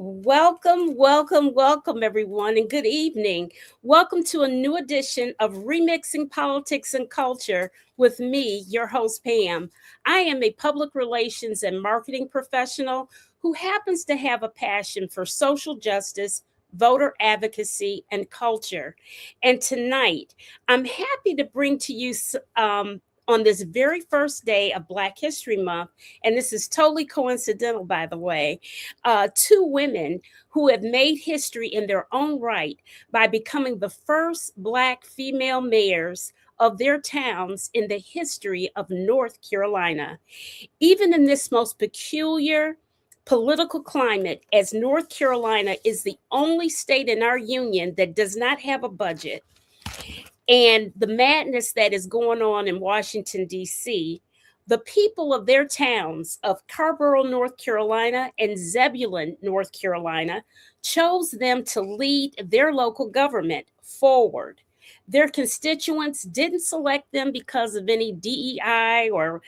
Welcome, welcome, welcome, everyone, and good evening. Welcome to a new edition of Remixing Politics and Culture with me, your host, Pam. I am a public relations and marketing professional who happens to have a passion for social justice, voter advocacy, and culture. And tonight, I'm happy to bring to you on this very first day of Black History Month, and this is totally coincidental, by the way, two women who have made history in their own right by becoming the first Black female mayors of their towns in the history of North Carolina. Even in this most peculiar political climate, as North Carolina is the only state in our union that does not have a budget, and the madness that is going on in Washington, D.C., the people of their towns of Carborough, North Carolina, and Zebulon, North Carolina, chose them to lead their local government forward. Their constituents didn't select them because of any DEI or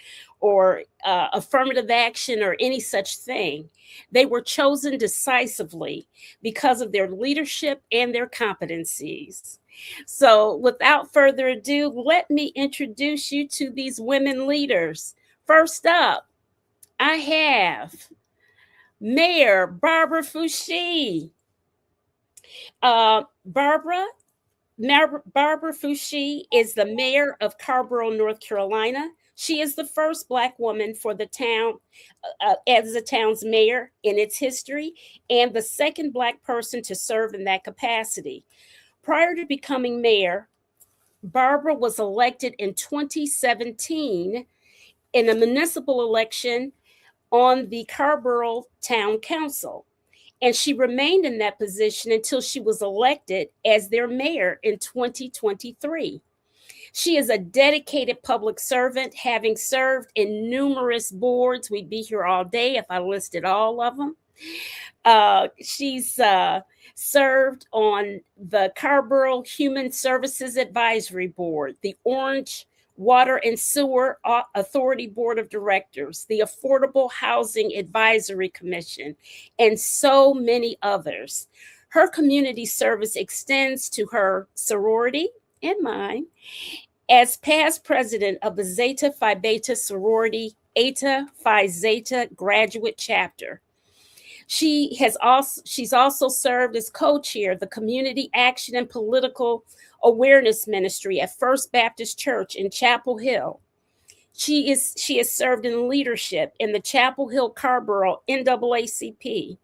affirmative action or any such thing. They were chosen decisively because of their leadership and their competencies. So, without further ado, let me introduce you to these women leaders. First up, I have Mayor Barbara Foushee. Barbara Foushee is the mayor of Carborough, North Carolina. She is the first Black woman for the town as the town's mayor in its history, and the second Black person to serve in that capacity. Prior to becoming mayor, Barbara was elected in 2017 in a municipal election on the Carborough Town Council. And she remained in that position until she was elected as their mayor in 2023. She is a dedicated public servant, having served in numerous boards. We'd be here all day if I listed all of them. She's served on the Carborough Human Services Advisory Board, the Orange Water and Sewer Authority Board of Directors, the Affordable Housing Advisory Commission, and so many others. Her community service extends to her sorority and mine as past president of the Zeta Phi Beta sorority, Eta Phi Zeta graduate chapter. She's also served as co-chair of the Community Action and Political Awareness Ministry at First Baptist Church in Chapel Hill. She has served in leadership in the Chapel Hill Carborough NAACP.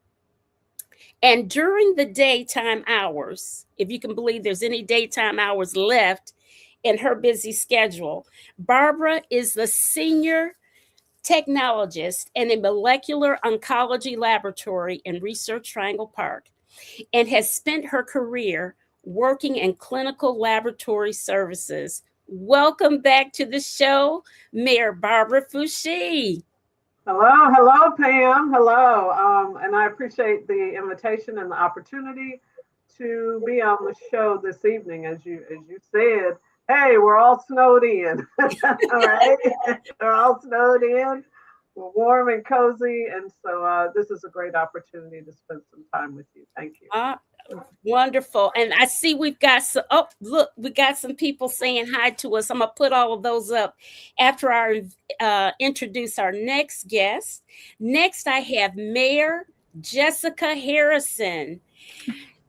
And during the daytime hours, if you can believe there's any daytime hours left in her busy schedule, Barbara is the senior technologist in a molecular oncology laboratory in Research Triangle Park, and has spent her career working in clinical laboratory services. Welcome back to the show, Mayor Barbara Foushee. Hello, Pam. Hello, and I appreciate the invitation and the opportunity to be on the show this evening. As you said, hey, we're all snowed in. All right, we're all snowed in. We're warm and cozy, and so this is a great opportunity to spend some time with you. Thank you. Wonderful. And I see we've got some, we got some people saying hi to us. I'm going to put all of those up after I introduce our next guest. Next, I have Mayor Jessica Harrison.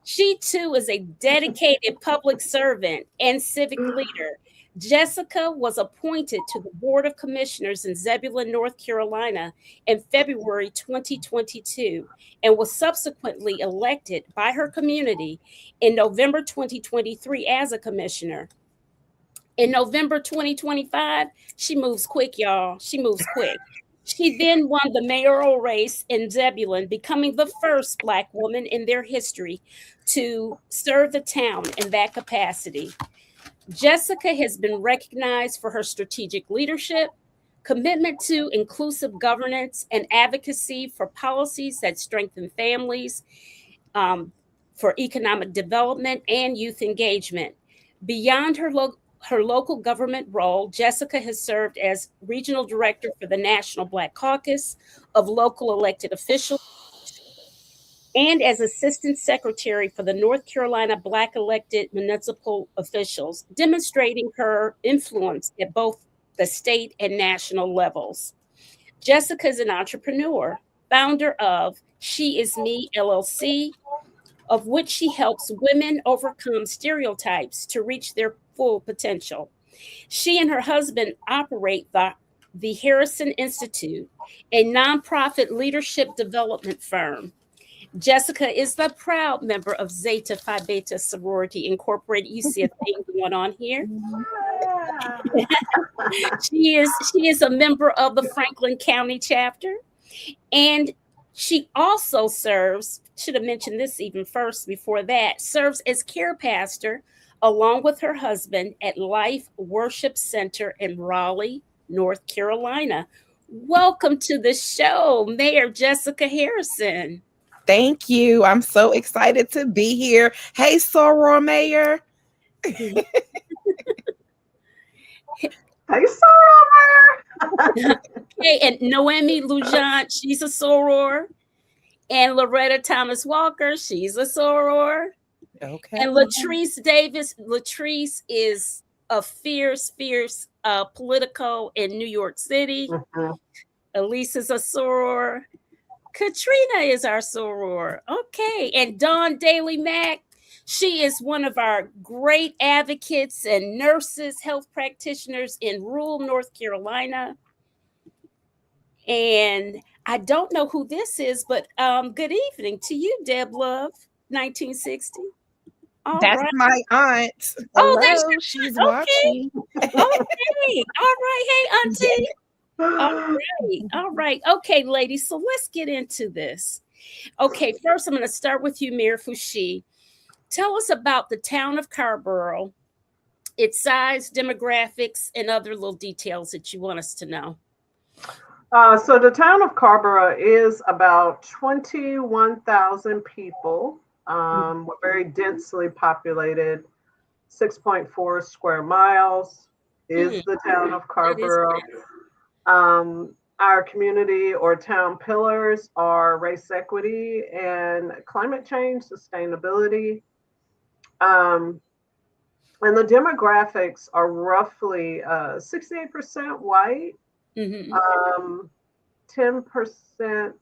She too is a dedicated public servant and civic leader. Jessica was appointed to the Board of Commissioners in Zebulon, North Carolina in February 2022 and was subsequently elected by her community in November 2023 as a commissioner. In November 2025, she moves quick, y'all. She moves quick. She then won the mayoral race in Zebulon, becoming the first Black woman in their history to serve the town in that capacity. Jessica has been recognized for her strategic leadership, commitment to inclusive governance, and advocacy for policies that strengthen families, for economic development and youth engagement. Beyond her local government role, Jessica has served as regional director for the National Black Caucus of local elected officials and as Assistant Secretary for the North Carolina Black elected municipal officials, demonstrating her influence at both the state and national levels. Jessica is an entrepreneur, founder of She Is Me LLC, of which she helps women overcome stereotypes to reach their full potential. She and her husband operate the Harrison Institute, a nonprofit leadership development firm. Jessica is the proud member of Zeta Phi Beta Sorority Incorporated. You see a thing going on here. She is a member of the Franklin County chapter, and she also serves, should have mentioned this even first before that, serves as care pastor along with her husband at Life Worship Center in Raleigh, North Carolina. Welcome to the show, Mayor Jessica Harrison. Thank you. I'm so excited to be here. Hey, Soror Mayor. Hey, Soror Mayor. Hey, and Noemi Lujan, she's a soror. And Loretta Thomas Walker, she's a soror. Okay. And Latrice Davis. Latrice is a fierce politico in New York City. Mhm. Elise is a soror. Katrina is our soror. Okay. And Dawn Daly Mack, she is one of our great advocates and nurses, health practitioners in rural North Carolina. And I don't know who this is, but good evening to you, Deb Love, 1960. That's my aunt. Oh, Hello, that's your she's aunt. watching. Okay. All right. Hey, Auntie. All right. Okay, ladies. So let's get into this. Okay, first I'm going to start with you, Middleton-Foushee. Tell us about the town of Carrboro, its size, demographics, and other little details that you want us to know. So the town of Carrboro is about 21,000 people. We're very densely populated. 6.4 square miles is the town of Carrboro. Our community or town pillars are race equity and climate change, sustainability. And the demographics are roughly 68% white, 10%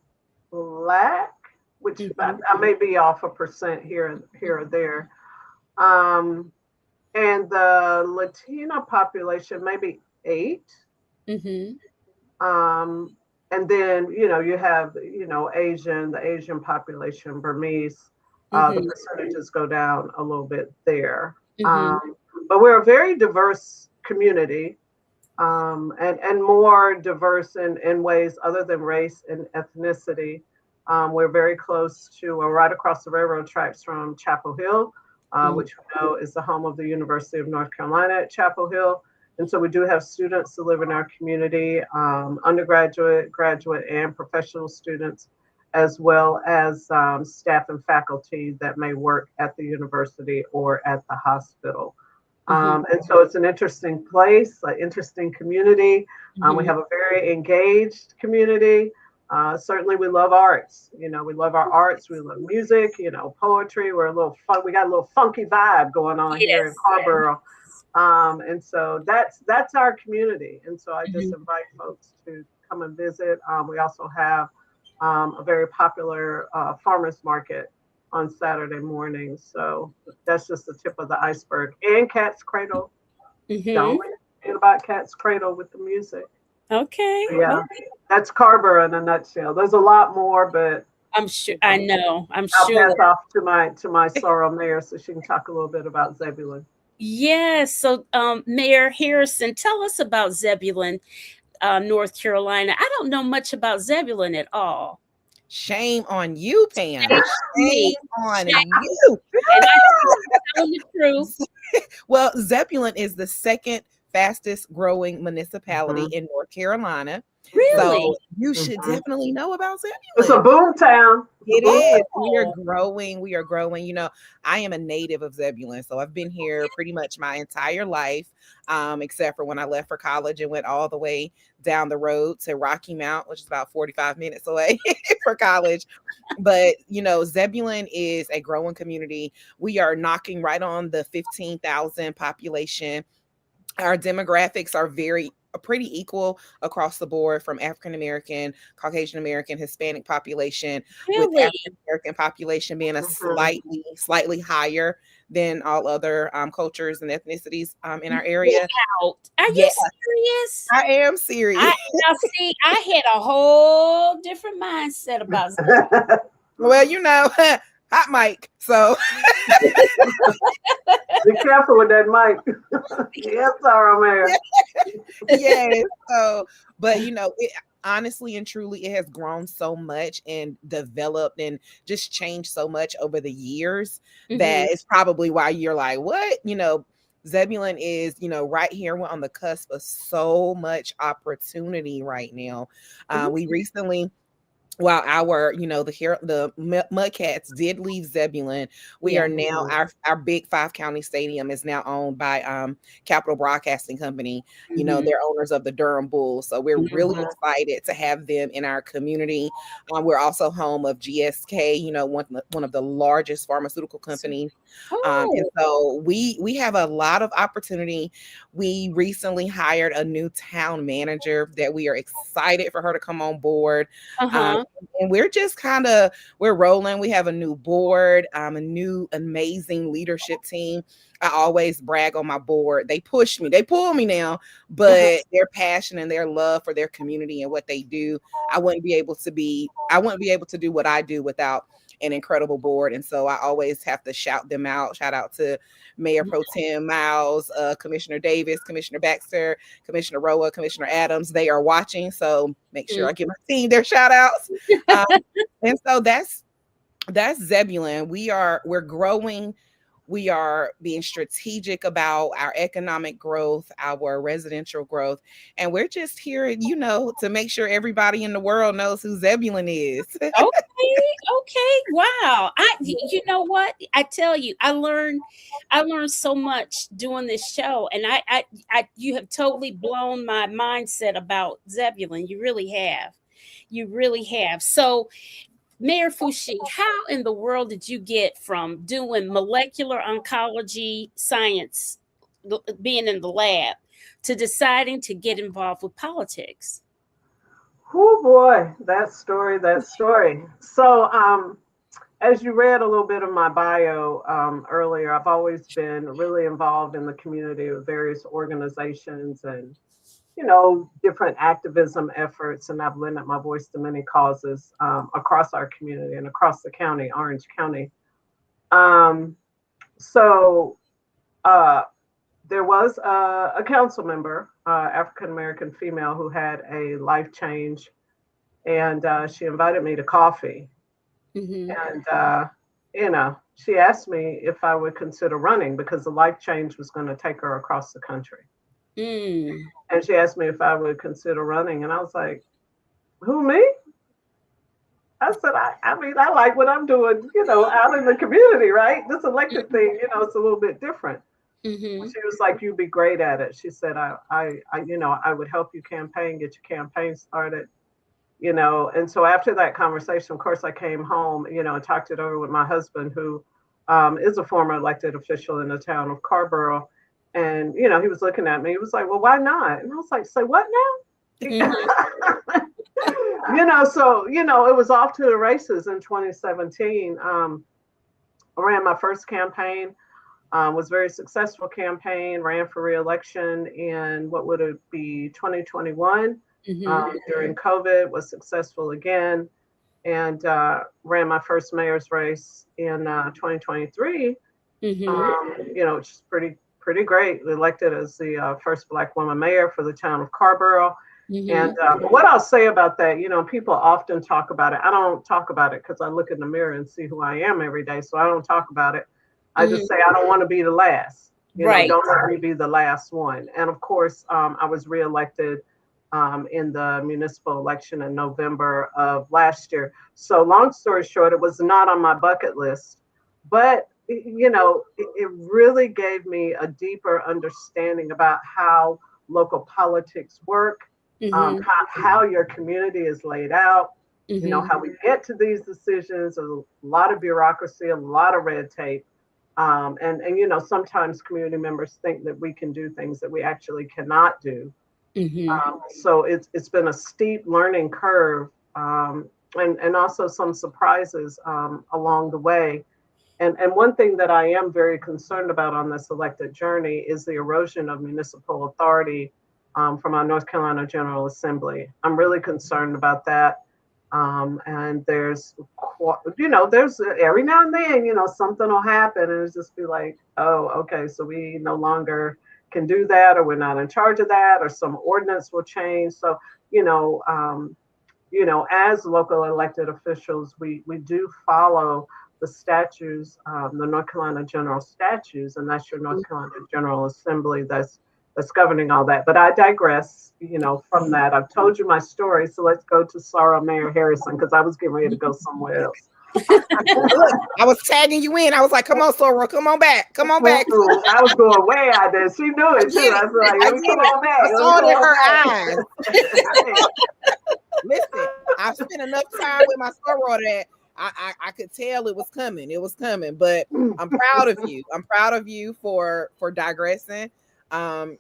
Black, which I may be off a percent here or there. And the Latina population maybe 8. And then, you have, the Asian population, Burmese, the percentages go down a little bit there. But we're a very diverse community, and more diverse in ways other than race and ethnicity. We're very close to, we're right across the railroad tracks from Chapel Hill, which we know is the home of the University of North Carolina at Chapel Hill. And so we do have students that live in our community, undergraduate, graduate, and professional students, as well as staff and faculty that may work at the university or at the hospital. And so it's an interesting place, an interesting community. We have a very engaged community. Certainly we love arts. We love our arts. We love music, poetry. We're a little fun. We got a little funky vibe going on here in Carrboro. And so that's our community. And so I just invite folks to come and visit. We also have a very popular farmers market on Saturday mornings. So that's just the tip of the iceberg. And Cat's Cradle. Don't forget about Cat's Cradle with the music. Okay. Yeah, that's Carrboro in a nutshell. There's a lot more, but I'm sure. I know. I'm I'll sure. pass off to my soror mayor so she can talk a little bit about Zebulon. Yes. So, Mayor Harrison, tell us about Zebulon, North Carolina. I don't know much about Zebulon at all. Shame on you, Pam. Shame on you. And I'm telling the truth. Well, Zebulon is the second fastest growing municipality in North Carolina. Really? So you should definitely know about Zebulon. It's a boom town. It is. Oh. We are growing. We are growing. You know, I am a native of Zebulon, so I've been here pretty much my entire life, except for when I left for college and went all the way down the road to Rocky Mount, which is about 45 minutes away for college. But, you know, Zebulon is a growing community. We are knocking right on the 15,000 population. Our demographics are pretty equal across the board, from African American, Caucasian American, Hispanic population, with Really? African American population being a slightly higher than all other cultures and ethnicities in our area. Out. Are you Yeah, serious? I am serious. Now see, I had a whole different mindset about it. Well, you know, hot mic. So Be careful with that mic. Yes, Sarah, Mayor. yes. So, but you know, honestly and truly, it has grown so much and developed and just changed so much over the years that it's probably why you're like, what? You know, Zebulon is, you know, right here. We're on the cusp of so much opportunity right now. We recently, while our, you know, the Mudcats did leave Zebulon, we are now, our big 5-county stadium is now owned by Capital Broadcasting Company. You know, they're owners of the Durham Bulls, so we're really excited to have them in our community. We're also home of GSK, you know, one of the largest pharmaceutical companies. And so we have a lot of opportunity. We recently hired a new town manager that we are excited for her to come on board. And we're just we're rolling. We have a new board, a new amazing leadership team. I always brag on my board. They push me, they pull me now, but their passion and their love for their community and what they do, I wouldn't be able to do what I do without an incredible board. And so I always have to shout them out. Shout out to Mayor Pro Tem Miles, Commissioner Davis, Commissioner Baxter, Commissioner Roa, Commissioner Adams. They are watching, so make sure I give my team their shout outs. And so that's Zebulon. We're growing. We are being strategic about our economic growth, our residential growth, and we're just here, you know, to make sure everybody in the world knows who Zebulon is. Okay. Wow. You know what? I tell you, I learned so much doing this show, and you have totally blown my mindset about Zebulon. You really have. You really have. So, Mayor Foushee, how in the world did you get from doing molecular oncology science, being in the lab, to deciding to get involved with politics? Oh boy, that story. So, as you read a little bit of my bio earlier, I've always been really involved in the community with various organizations and, you know, different activism efforts, and I've lended my voice to many causes across our community and across the county, Orange County. So there was a council member, African American female, who had a life change, and she invited me to coffee. And you know, she asked me if I would consider running because the life change was going to take her across the country. And she asked me if I would consider running, and I was like, "Who, me?" I said, I mean, I like what I'm doing, you know, out in the community, right? This elected thing, you know, it's a little bit different. She was like, "You'd be great at it." She said, you know, I would help you campaign, get your campaign started, you know. And so after that conversation, of course, I came home, you know, and talked it over with my husband, who is a former elected official in the town of Carborough. And, you know, he was looking at me. He was like, "Well, why not?" And I was like, "Say what now?" You know, so, you know, it was off to the races in 2017. I ran my first campaign, was very successful campaign, ran for re-election in what would it be, 2021 during COVID, was successful again, and ran my first mayor's race in 2023, you know, which is pretty great. Elected as the first Black woman mayor for the town of Carborough. And what I'll say about that, you know, people often talk about it. I don't talk about it because I look in the mirror and see who I am every day. So I don't talk about it. I just say I don't want to be the last. Right. Don't let me be the last one. And of course, I was reelected in the municipal election in November of last year. So long story short, it was not on my bucket list, but it really gave me a deeper understanding about how local politics work, Mm-hmm. how your community is laid out, Mm-hmm. how we get to these decisions, a lot of bureaucracy, a lot of red tape. And sometimes community members think that we can do things that we actually cannot do. Mm-hmm. So it's been a steep learning curve, and also some surprises along the way. And one thing that I am very concerned about on this elected journey is the erosion of municipal authority from our North Carolina General Assembly. I'm really concerned about that. And there's every now and then, something will happen and it's just be like, oh, okay, so we no longer can do that, or we're not in charge of that, or some ordinance will change. So, you know, um, as local elected officials, we do follow the statutes, the North Carolina General Statutes, and that's your North Carolina General Assembly that's governing all that. But I digress, from that. I've told you my story, so let's go to Sarah Mayor Harrison, because I was getting ready to go somewhere else. Look, I was tagging you in. I was like, come on, Sora, come on back. Come on back. I was going way out there. She knew it too. I was like, let me come on back. I saw it in her eyes. Listen, I've spent enough time with my soror that I could tell it was coming. It was coming. But I'm proud of you. I'm proud of you for digressing.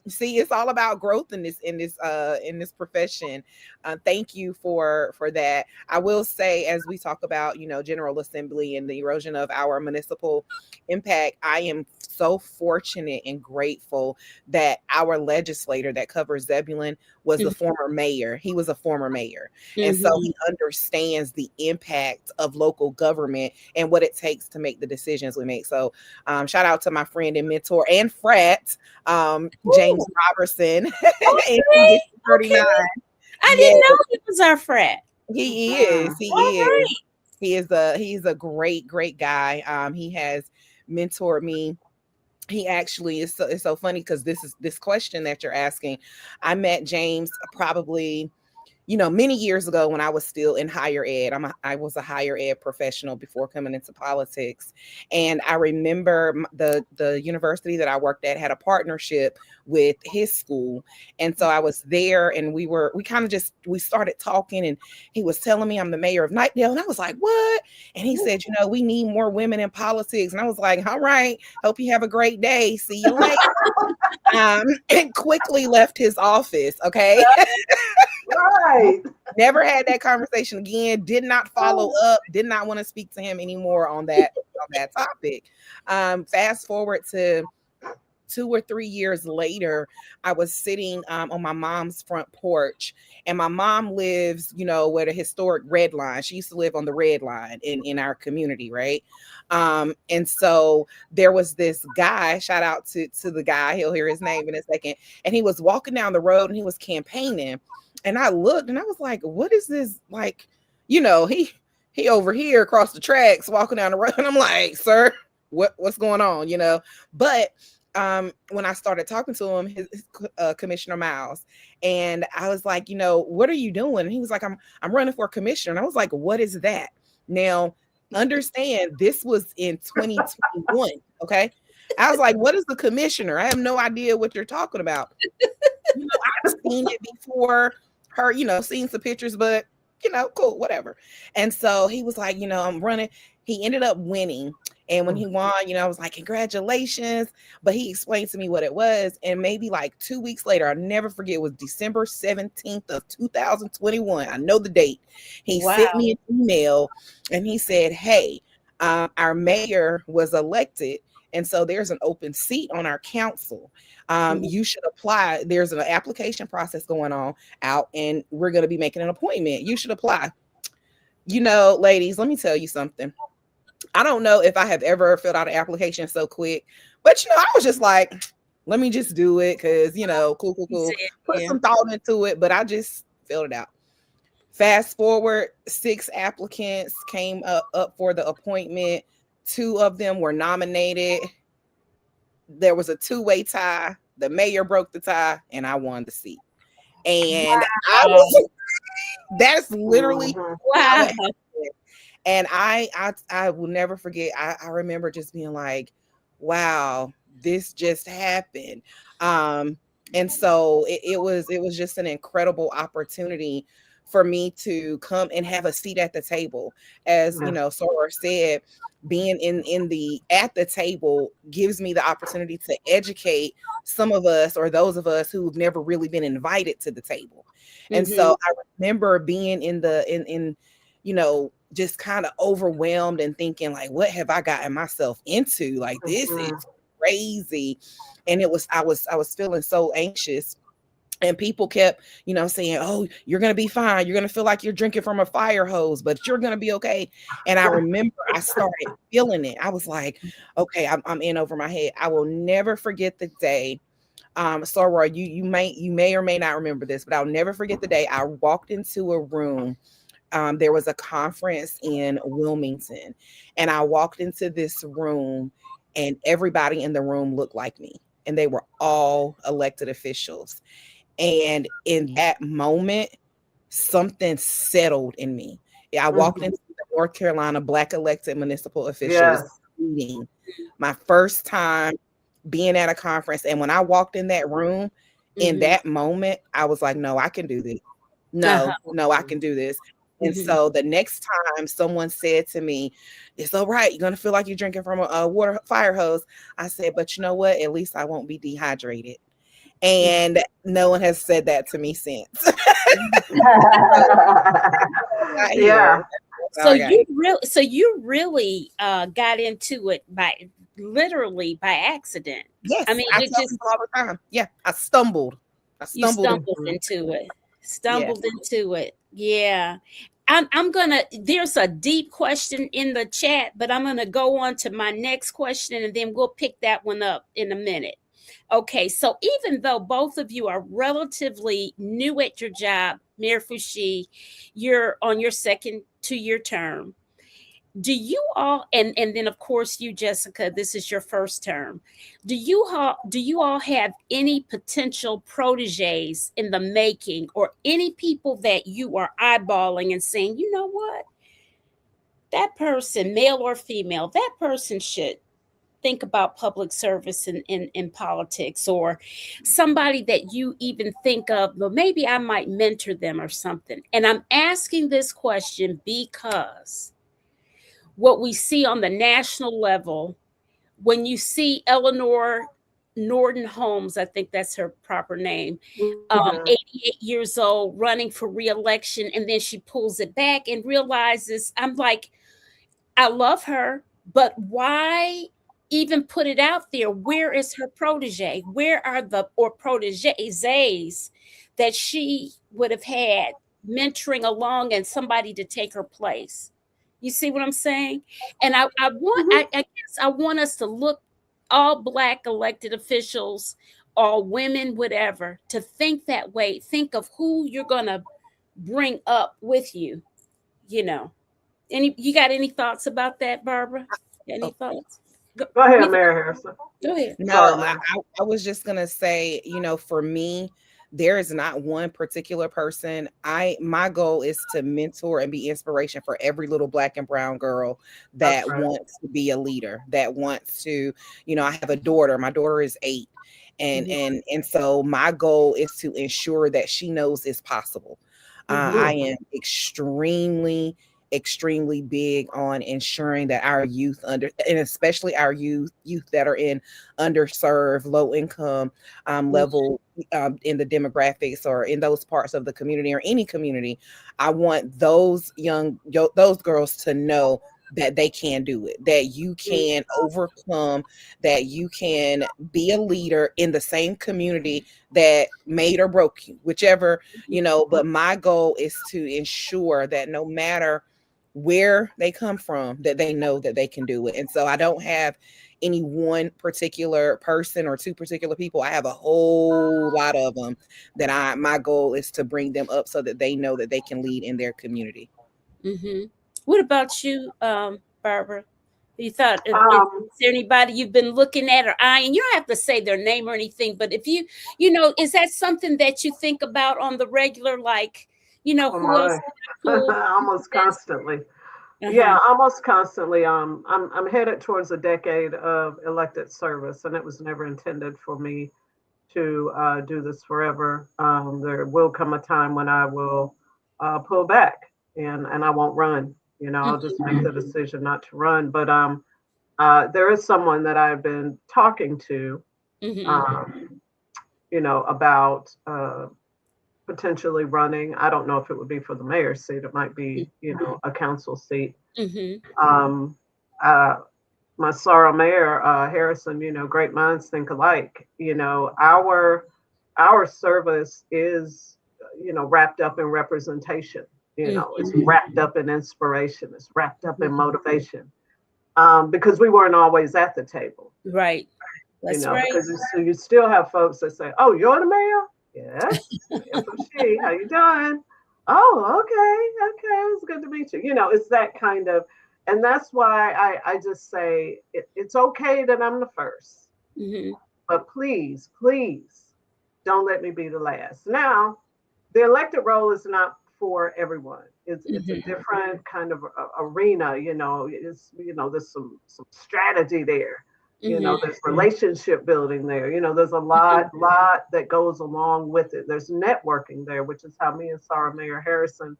See, it's all about growth in this profession. Thank you for that. I will say, as we talk about General Assembly and the erosion of our municipal impact, I am so fortunate and grateful that our legislator that covers Zebulon was the former mayor. He was a former mayor, and so he understands the impact of local government and what it takes to make the decisions we make. So shout out to my friend and mentor and frat, James Robertson. Okay. Okay. I didn't know he was our frat. He is. He All is. right. He's a great guy. He has mentored me. He actually is it's so funny because this question that you're asking. I met James probably many years ago when I was still in higher ed. I was a higher ed professional before coming into politics. And I remember the university that I worked at had a partnership with his school. And so I was there and we started talking, and he was telling me I'm the mayor of Nightdale. And I was like, what? And he said, we need more women in politics. And I was like, all right, hope you have a great day. See you later. And quickly left his office. Okay. Right. Never had that conversation again. Did not follow up. Did not want to speak to him anymore on that topic. Fast forward to 2 or 3 years later, I was sitting on my mom's front porch, and my mom lives, where the historic Red Line. She used to live on the Red Line in our community, right? And so there was this guy. Shout out to the guy. He'll hear his name in a second. And he was walking down the road and he was campaigning. And I looked and I was like, what is this? Like, he over here across the tracks walking down the road. And I'm like, sir, what's going on? But when I started talking to him, his Commissioner Miles, and I was like, what are you doing? And he was like, I'm running for commissioner. And I was like, what is that? Now, understand, this was in 2021. Okay. I was like, what is the commissioner? I have no idea what you're talking about. I've seen it before, seen some pictures, but cool, whatever. And so he was like, I'm running. He ended up winning. And when he won, I was like, congratulations. But he explained to me what it was. And maybe like 2 weeks later, I'll never forget, it was December 17th of 2021. I know the date. He sent me an email and he said, hey, our mayor was elected. And so there's an open seat on our council. You should apply. There's an application process going on out, and we're going to be making an appointment. You should apply. Ladies, let me tell you something. I don't know if I have ever filled out an application so quick, but I was just like, let me just do it because cool. Put some thought into it, but I just filled it out. Fast forward, 6 applicants came up for the appointment. 2 of them were nominated. there was a two-way tie. The mayor broke the tie, and I won the seat. And I was, that's literally how Wow. it happened. And I will never forget. I remember just being like, wow, this just happened. And so it was just an incredible opportunity for me to come and have a seat at the table. As you know, Sora said, being in the at the table gives me the opportunity to educate some of us, or those of us who've never really been invited to the table. And so I remember being in you know, just kind of overwhelmed and thinking like, what have I gotten myself into? Like, this is crazy. And I was feeling so anxious. And people kept, you know, saying, oh, you're going to be fine. You're going to feel like you're drinking from a fire hose, but you're going to be okay. And I remember I started feeling it. I was like, okay, I'm in over my head. I will never forget the day. Soror, you may or may not remember this, but I'll never forget the day I walked into a room. There was a conference in Wilmington, and I walked into this room, and everybody in the room looked like me, and they were all elected officials. And in that moment, something settled in me. I walked into the North Carolina Black elected municipal officials meeting, my first time being at a conference. And when I walked in that room, in that moment, I was like, no, I can do this. No, I can do this. And so the next time someone said to me, it's all right, you're going to feel like you're drinking from a fire hose. I said, but you know what? At least I won't be dehydrated. And no one has said that to me since. Yeah. So you really got into it literally by accident. Yes, I mean, I tell people all the time. Yeah, I stumbled into it. Stumbled into it. Yeah. I'm gonna, there's a deep question in the chat, but I'm gonna go on to my next question and then we'll pick that one up in a minute. Okay, so even though both of you are relatively new at your job, Mayor Foushee, you're on your second 2-year term. Do you all, and then of course you, Jessica, this is your first term. Do you all have any potential proteges in the making, or any people that you are eyeballing and saying, you know what, that person, male or female, that person should think about public service in politics, or somebody that you even think of, well, maybe I might mentor them or something? And I'm asking this question because what we see on the national level, when you see Eleanor Norton Holmes, I think that's her proper name, 88 years old, running for re-election, and then she pulls it back and realizes, I'm like, I love her, but why even put it out there? Where is her protege? Where are the proteges that she would have had mentoring along and somebody to take her place? You see what I'm saying? And I guess I want us to look, all Black elected officials, all women, whatever, to think that way. Think of who you're gonna bring up with you, you know. You got any thoughts about that, Barbara? Any thoughts? Go ahead, Mary Harrison. Go ahead. No, I was just gonna say, you know, for me, there is not one particular person. My goal is to mentor and be inspiration for every little Black and brown girl that wants to be a leader, that wants to, you know, I have a daughter. My daughter is 8. And so my goal is to ensure that she knows it's possible. I am extremely big on ensuring that our youth and especially our youth that are in underserved, low income level in the demographics, or in those parts of the community or any community, I want those girls to know that they can do it, that you can overcome, that you can be a leader in the same community that made or broke you, whichever, you know. But my goal is to ensure that no matter where they come from, that they know that they can do it. And so I don't have any one particular person or two particular people. I have a whole lot of them that my goal is to bring them up so that they know that they can lead in their community. What about you, Barbara? You thought, is there anybody you've been looking at or eyeing? You don't have to say their name or anything, but if you is that something that you think about on the regular, like, who else? Almost constantly. Yeah, almost constantly. I'm headed towards a decade of elected service, and it was never intended for me to do this forever. There will come a time when I will pull back, and I won't run. I'll just make the decision not to run. But there is someone that I've been talking to, about potentially running. I don't know if it would be for the mayor's seat. It might be, a council seat. My sorrow mayor, Harrison, great minds think alike. Our service is, wrapped up in representation. It's wrapped up in inspiration. It's wrapped up in motivation. Because we weren't always at the table. Right. That's right. Because you still have folks that say, "Oh, you're the mayor?" Yes. Middleton-Foushee, how you doing? Oh, okay. It's good to meet you. It's that kind of, and that's why I just say it's okay that I'm the first, but please don't let me be the last. Now, the elected role is not for everyone. It's a different kind of arena. There's some strategy there. There's relationship building there. There's a lot that goes along with it. There's networking there, which is how me and Sarah Mayor Harrison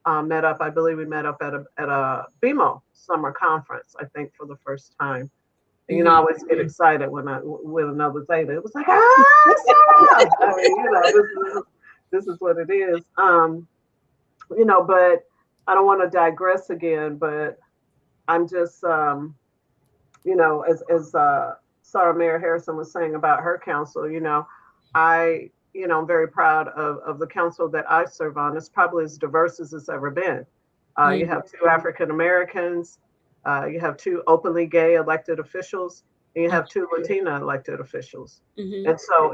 met up. I believe we met up at a BMO summer conference, I think, for the first time. And, I always get excited when I win another Zeta. It was like, Sarah! I mean, this is what it is. But I don't want to digress again, but I'm just, as Sarah Mayor Harrison was saying about her council, I'm very proud of the council that I serve on. It's probably as diverse as it's ever been. You have 2 African Americans, you have 2 openly gay elected officials, and you have 2 Latina elected officials. And so,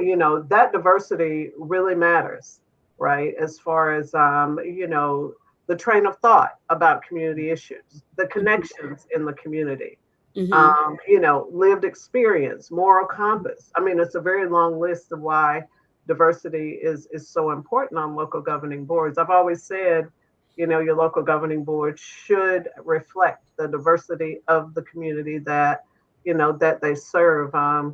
that diversity really matters, right? As far as, the train of thought about community issues, the connections in the community. Lived experience, moral compass. I mean, it's a very long list of why diversity is so important on local governing boards. I've always said, your local governing board should reflect the diversity of the community that, that they serve. I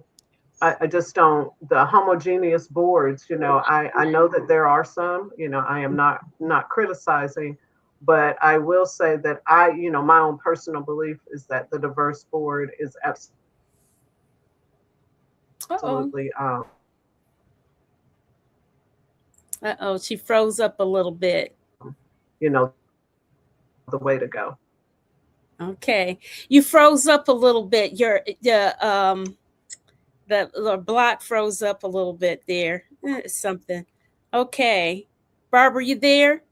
just don't, the homogeneous boards, I know that there are some, I am not criticizing, but I will say that my own personal belief is that the diverse board is absolutely. She froze up a little bit. The way to go. Okay, you froze up a little bit. The block froze up a little bit there. Something. Okay, Barbara, you there?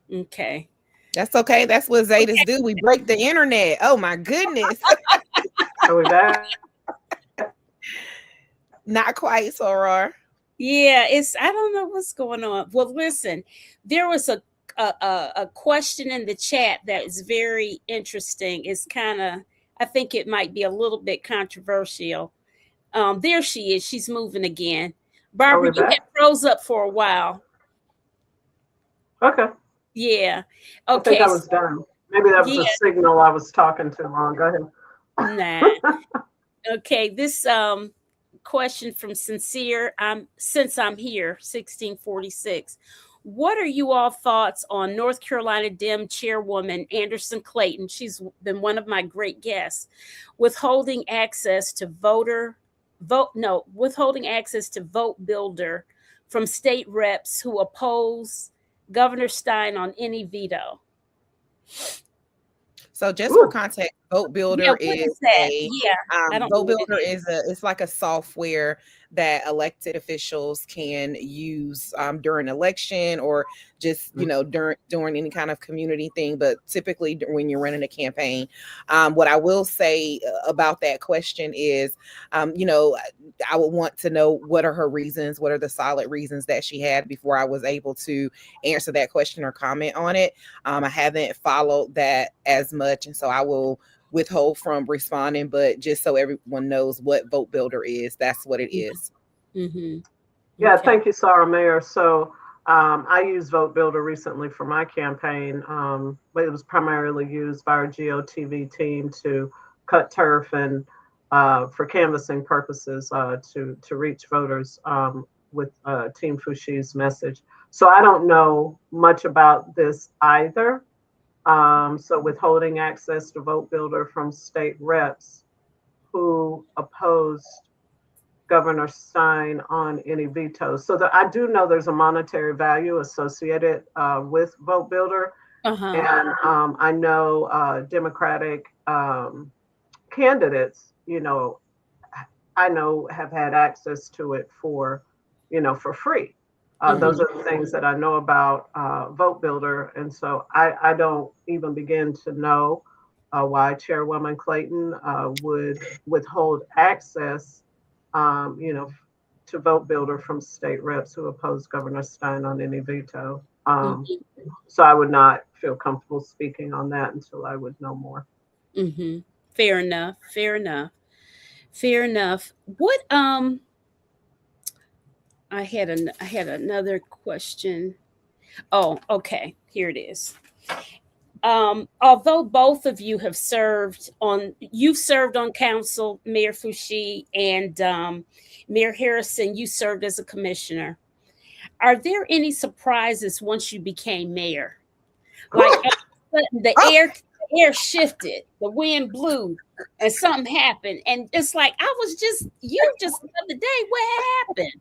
Okay. That's okay. That's what Zetas do. We break the internet. Oh my goodness. Are we back? Not quite, Soror. Yeah, I don't know what's going on. Well, listen, there was a question in the chat that is very interesting. It's kind of, I think it might be a little bit controversial. There she is. She's moving again. Barbara, you had froze up for a while. Okay. Yeah. Okay. I think I was done. Maybe that was a signal I was talking too long. Go ahead. Nah. Okay. This question from Sincere. Since I'm here, 1646. What are you all thoughts on North Carolina Dem chairwoman Anderson Clayton? She's been one of my great guests, withholding access to vote builder from state reps who oppose Governor Stein on any veto. So just for context, Vote Builder is that? Vote Builder is it's like a software that elected officials can use during election, or just, you know, during any kind of community thing, but typically when you're running a campaign. What I will say about that question is, you know, I would want to know what are her reasons, what are the solid reasons that she had before I was able to answer that question or comment on it. I haven't followed that as much, and so I will withhold from responding, but just so everyone knows what Vote Builder is, that's what it is. Mm-hmm. Yeah, Okay. thank you, Sarah Mayer. So I used Vote Builder recently for my campaign, but it was primarily used by our GOTV team to cut turf and for canvassing purposes to reach voters with Team Foushie's message. So I don't know much about this either. So withholding access to Vote Builder from state reps who opposed Governor Stein on any vetoes. So I do know there's a monetary value associated with Vote Builder. Uh-huh. And I know Democratic candidates, you know, I know have had access to it for, you know, for free. Those are the things that I know about Vote Builder. And so I don't even begin to know why Chairwoman Clayton would withhold access, you know, to Vote Builder from state reps who oppose Governor Stein on any veto. So I would not feel comfortable speaking on that until I would know more. Mm-hmm. Fair enough. Fair enough. Fair enough. What I had another question. Oh, okay. Here it is. Although both of you you've served on council, Mayor Foushee and Mayor Harrison, you served as a commissioner. Are there any surprises once you became mayor? Like all of a sudden the air shifted, the wind blew, and something happened, and it's like you just the other day. What happened?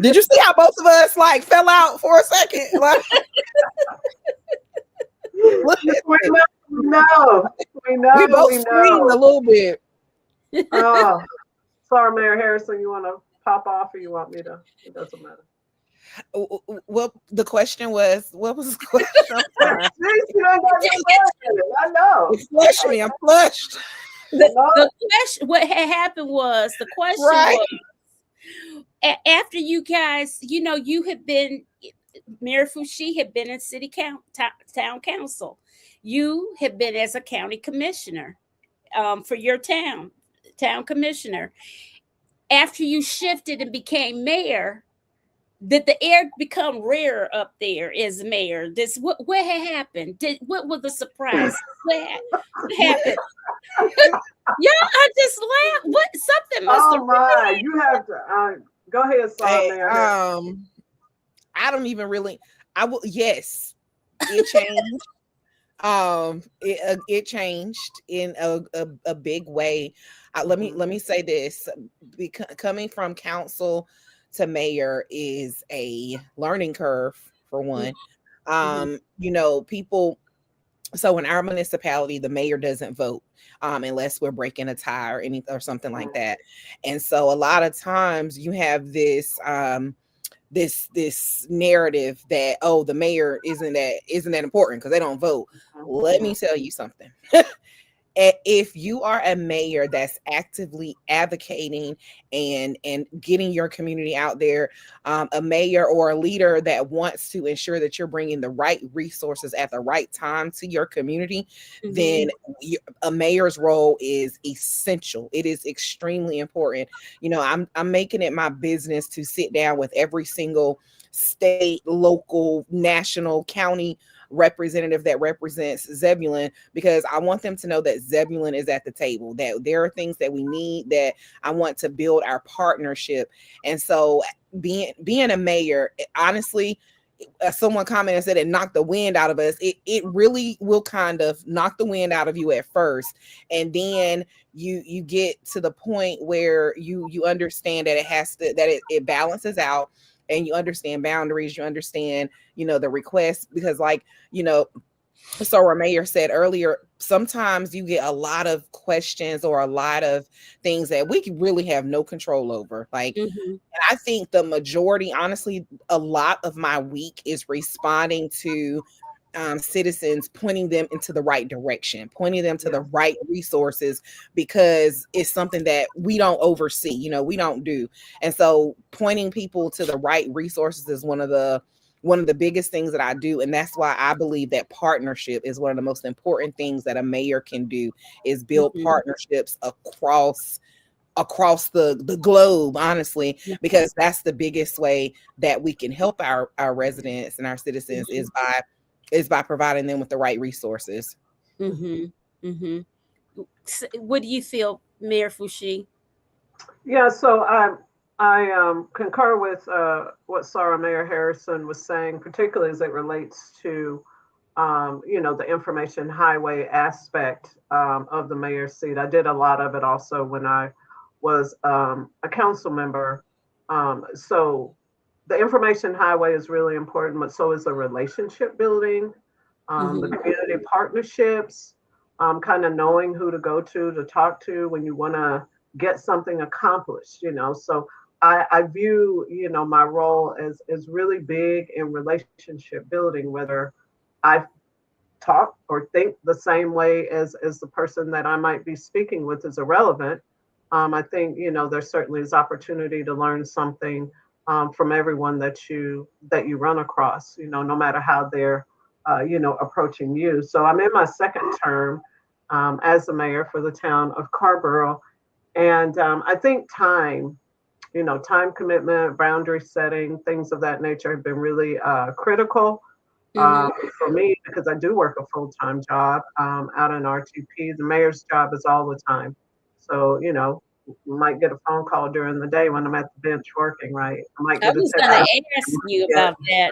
Did you see how both of us like fell out for a second? Like, we know. We both screamed a little bit. Oh, sorry, Mayor Harrison, you want to pop off or you want me to? It doesn't matter. Well, the question was, what was the question? I know. It flushed me. I'm flushed. The question, what had happened was, the question was, after you guys, you know, you had been, Mayor Foushee had been in town council. You had been as a county commissioner for your town commissioner. After you shifted and became mayor, did the air become rare up there as mayor? What had happened? What was the surprise? What happened? Yeah, I just laughed. What something must have. Oh my! You have to go ahead, Mayor. I don't even really. I will. Yes, it changed. It changed in a big way. Let me say this: coming from council to mayor is a learning curve for one. You know, people. So in our municipality, the mayor doesn't vote unless we're breaking a tie or something like that. And so a lot of times you have this this narrative that, oh, the mayor isn't that important because they don't vote. Let me tell you something. If you are a mayor that's actively advocating and getting your community out there, a mayor or a leader that wants to ensure that you're bringing the right resources at the right time to your community, then a mayor's role is essential. It is extremely important. You know, I'm making it my business to sit down with every single state, local, national, county representative that represents Zebulon, because I want them to know that Zebulon is at the table, that there are things that we need, that I want to build our partnership. And so being a mayor, honestly, someone commented and said it knocked the wind out of us. It really will kind of knock the wind out of you at first, and then you get to the point where you understand that it balances out, and you understand boundaries, you understand, you know, the requests, because like, you know, So our mayor said earlier, sometimes you get a lot of questions or a lot of things that we really have no control over. Like, Mm-hmm. and I think the majority, honestly, a lot of my week is responding to citizens, pointing them into the right direction, pointing them to the right resources, because it's something that we don't oversee, we don't do. And so pointing people to the right resources is one of the biggest things that I do. And that's why I believe that partnership is one of the most important things that a mayor can do, is build Mm-hmm. partnerships across the globe, honestly, because that's the biggest way that we can help our residents and our citizens, is by providing them with the right resources. Mm-hmm. Mm-hmm. What do you feel, Mayor Foushee? Yeah, so I concur with what Sarah Mayor Harrison was saying, particularly as it relates to the information highway aspect of the mayor's seat. I did a lot of it also when I was a council member. So the information highway is really important, but so is the relationship building, the Mm-hmm. community partnerships, kind of knowing who to go to talk to when you want to get something accomplished. So I view, my role as really big in relationship building, whether I talk or think the same way as the person that I might be speaking with is irrelevant. I think there certainly is opportunity to learn something from everyone that you run across. No matter how they're approaching you. So I'm in my second term as the mayor for the town of Carborough, and I think time commitment, boundary setting, things of that nature have been really critical Mm-hmm. for me, because I do work a full-time job out in RTP. The mayor's job is all the time. So, you might get a phone call during the day when I'm at the bench working, right? I might I get a was text, going to ask you get, about that.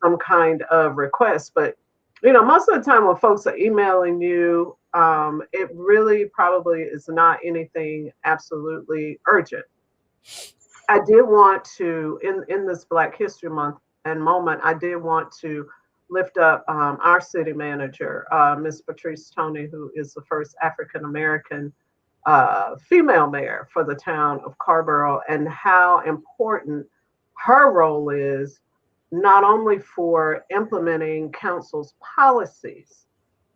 some kind of request. But, most of the time when folks are emailing you, it really probably is not anything absolutely urgent. I did want to, in this Black History Month and moment, I did want to lift up our city manager, Ms. Patrice Tony, who is the first African American female mayor for the town of Carborough, and how important her role is, not only for implementing council's policies,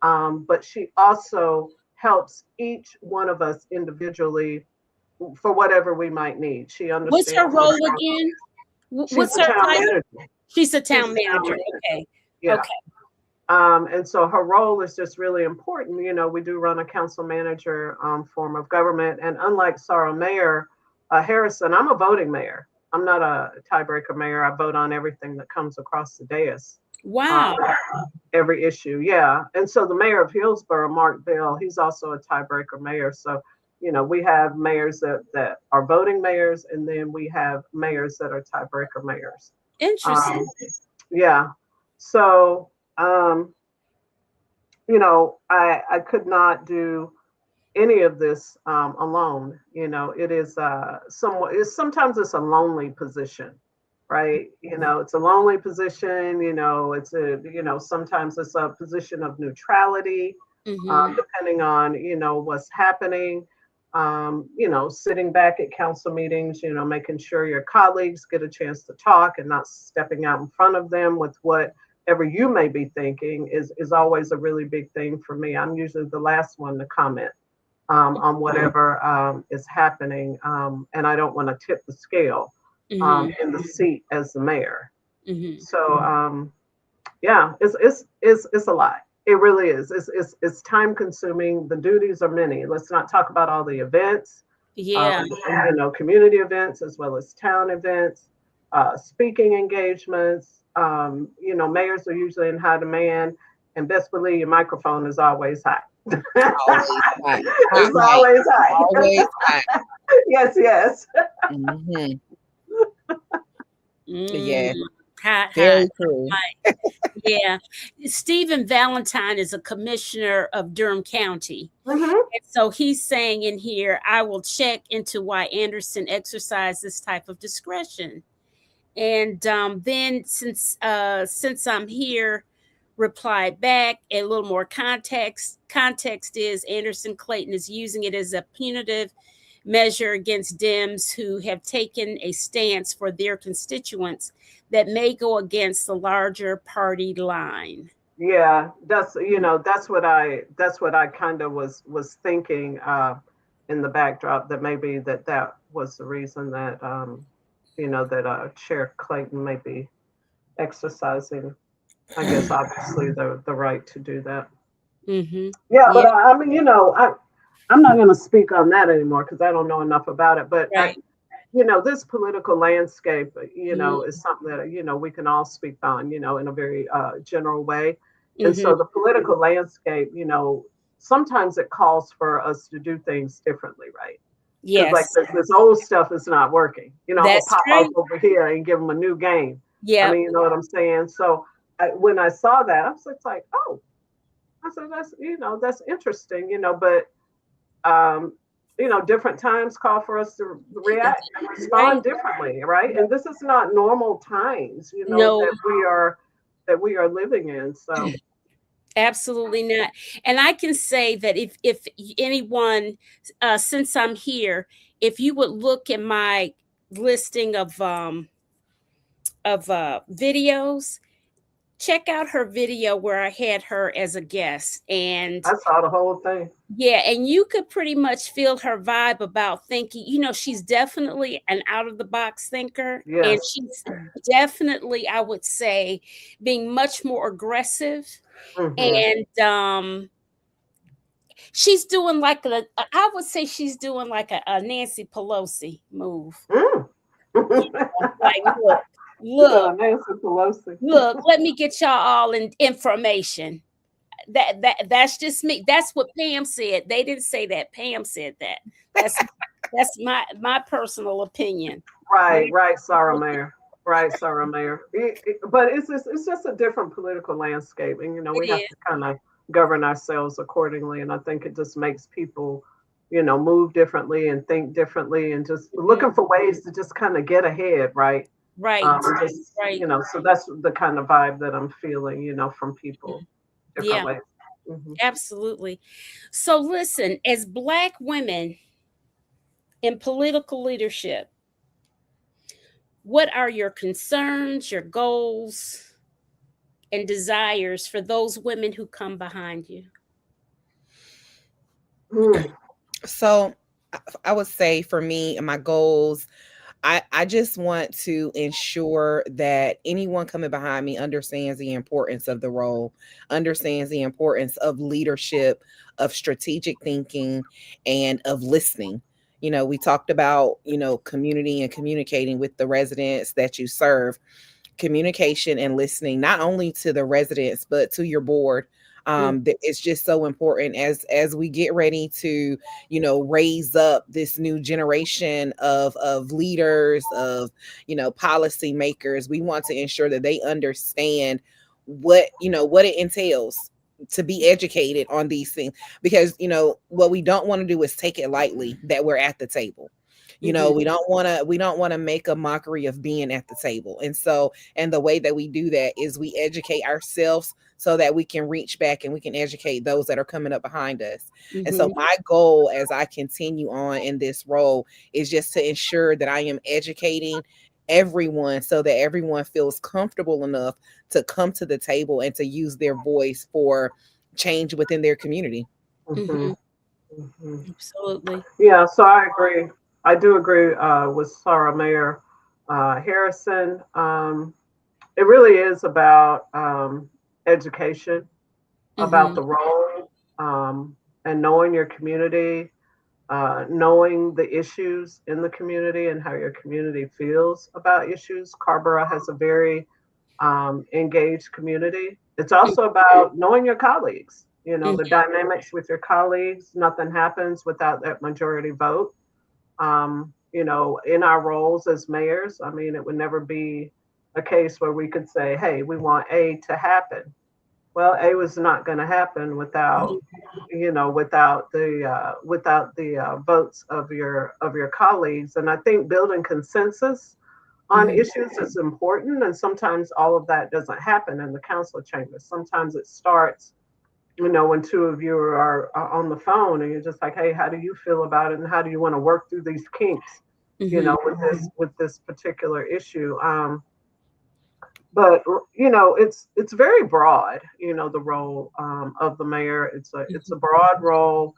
but she also helps each one of us individually for whatever we might need. She What's her understands. role again? She's What's the her town title? manager. She's a She's town the town manager. manager. Okay. Yeah. Okay. And so her role is just really important. We do run a council manager form of government. And unlike Sarah Mayor Harrison, I'm a voting mayor. I'm not a tiebreaker mayor. I vote on everything that comes across the dais. Wow. Every issue, yeah. And so the mayor of Hillsborough, Mark Bell, he's also a tiebreaker mayor. So, we have mayors that are voting mayors, and then we have mayors that are tiebreaker mayors. Interesting. Yeah. So, I could not do any of this alone. It is sometimes it's a lonely position, right? It's a lonely position. Sometimes it's a position of neutrality, Mm-hmm. depending on what's happening. Sitting back at council meetings, making sure your colleagues get a chance to talk and not stepping out in front of them with whatever you may be thinking is always a really big thing for me. I'm usually the last one to comment on whatever is happening, and I don't want to tip the scale Mm-hmm. in the seat as the mayor. Mm-hmm. So yeah, it's a lot. It really is. It's time consuming. The duties are many. Let's not talk about all the events, Yeah. community events as well as town events, speaking engagements. Mayors are usually in high demand, and best believe your microphone is always hot. Always hot. It's always hot. Always hot. Yes. Mm-hmm. Mm. Yeah. Hot, Very hot. true. Right. Yeah. Stephen Valentine is a commissioner of Durham County. Mm-hmm. And so he's saying in here, I will check into why Anderson exercised this type of discretion. And then since I'm here, replied back. A little more context is Anderson Clayton is using it as a punitive measure against Dems who have taken a stance for their constituents that may go against the larger party line. Yeah, that's what I kind of was thinking in the backdrop, that maybe that was the reason that Chair Clayton may be exercising, I guess, obviously the right to do that. Mm-hmm. Yeah, but Yeah, I mean, I'm not going to speak on that anymore because I don't know enough about it. But right. this political landscape, Mm-hmm. is something that we can all speak on, in a very general way. And Mm-hmm. so the political landscape, sometimes it calls for us to do things differently, right? Because like Yes, this old stuff is not working. I'm gonna that's pop right. up over here and give them a new game. I Yep. mean, you know what I'm saying? So when I saw that, I was just like, oh, I said that's interesting, but um, different times call for us to react and Right. respond differently, right? And this is not normal times, No, that we are living in. So, absolutely not. And I can say that if anyone, since I'm here, if you would look at my listing of videos, check out her video where I had her as a guest. And I saw the whole thing. yeah, and you could pretty much feel her vibe about thinking, she's definitely an out of the box thinker. And Yes. she's definitely, I would say, being much more aggressive. Hmm. And she's doing like I would say she's doing like a Nancy Pelosi move. Mm. Yeah, like look, You know, look, Nancy Pelosi. look, let me get y'all all in information. That's just me. That's what Pam said. They didn't say that. Pam said that. That's my personal opinion. Right, right, Sarah Mayer. Right, Sarah Mayer. But it's just a different political landscape, and It we have is. to kind of govern ourselves accordingly. And I think it just makes people, move differently and think differently, and just Mhm. looking for ways to just kind of get ahead, right? Right. Just Right. so that's the kind of vibe that I'm feeling, from people, different Yeah, ways. Hmm. absolutely. So listen, as Black women in political leadership, what are your concerns, your goals, and desires for those women who come behind you? So I would say for me and my goals, I just want to ensure that anyone coming behind me understands the importance of the role, understands the importance of leadership, of strategic thinking, and of listening. We talked about, community and communicating with the residents that you serve, communication and listening, not only to the residents, but to your board. Mm. It's just so important as we get ready to raise up this new generation of leaders, of policy makers. We want to ensure that they understand what it entails to be educated on these things, because what we don't want to do is take it lightly that we're at the table. Mhm. We don't want to make a mockery of being at the table. And the way that we do that is we educate ourselves so that we can reach back and we can educate those that are coming up behind us. And so Mhm. my goal as I continue on in this role is just to ensure that I am educating everyone so that everyone feels comfortable enough to come to the table and to use their voice for change within their community. Hmm. Mhm. Hmm. Absolutely. Yeah, so I agree. I do agree with Sarah Mayer Harrison. It really is about education, about Mhm. the role, and knowing your community, knowing the issues in the community and how your community feels about issues. Carborough has a very engaged community. It's also about knowing your colleagues, Mhm. the dynamics with your colleagues. Nothing happens without that majority vote. In our roles as mayors, I mean, it would never be a case where we could say, hey, we want A to happen. Well, A was not going to happen without, without the votes of your colleagues. And I think building consensus on issues that's important. And sometimes all of that doesn't happen in the council chambers. Sometimes it starts, when two of you are on the phone and you're just like, hey, how do you feel about it? And how do you want to work through these kinks, with this particular issue? But it's very broad, the role of the mayor. It's a broad role,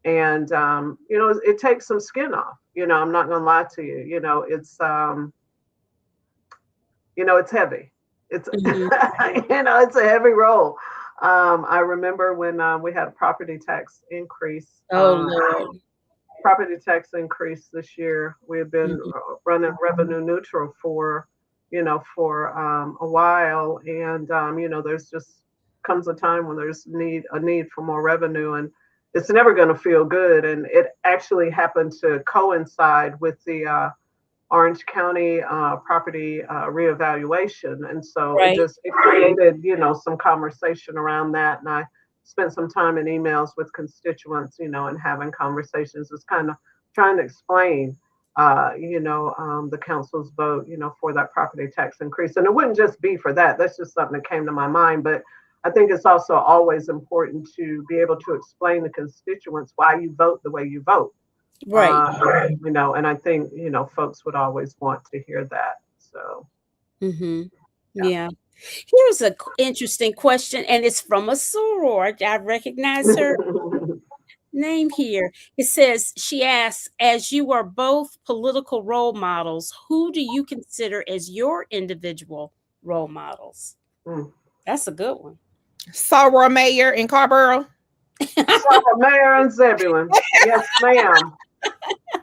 and it takes some skin off. I'm not gonna lie to you. It's heavy. It's it's a heavy role. I remember when we had a property tax increase. Oh Lord. Property tax increase this year. We have been running revenue neutral for a while, and there's just comes a time when there's a need for more revenue, and it's never going to feel good. And it actually happened to coincide with the Orange County property reevaluation, and so Right. it created some conversation around that, and I spent some time in emails with constituents, and having conversations, just kind of trying to explain the council's vote, for that property tax increase. And it wouldn't just be for that. That's just something that came to my mind. But I think it's also always important to be able to explain to constituents why you vote the way you vote. Right. And I think, folks would always want to hear that. So, Yeah. Here's an interesting question, and it's from a soror. I recognize her name here. It says, she asks, as you are both political role models, who do you consider as your individual role models? That's a good one. Soror Mayor in Carborough. Soror Mayor and Zebulon. Yes, ma'am.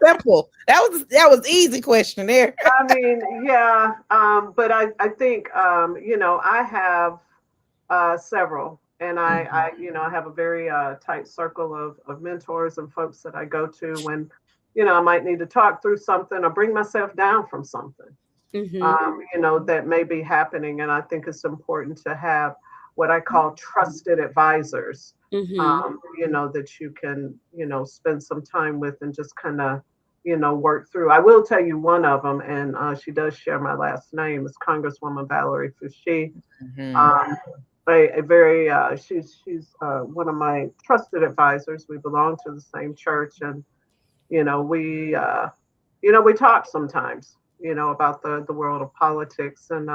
Simple. That was easy question there. I mean, yeah. But I think I have several. And I have a very tight circle of mentors and folks that I go to when, I might need to talk through something or bring myself down from something, that may be happening. And I think it's important to have what I call trusted advisors, that you can, spend some time with and just kind of, work through. I will tell you one of them, and she does share my last name, is Congresswoman Valerie Foushee. A very she's one of my trusted advisors. We belong to the same church, and we talk sometimes about the world of politics, and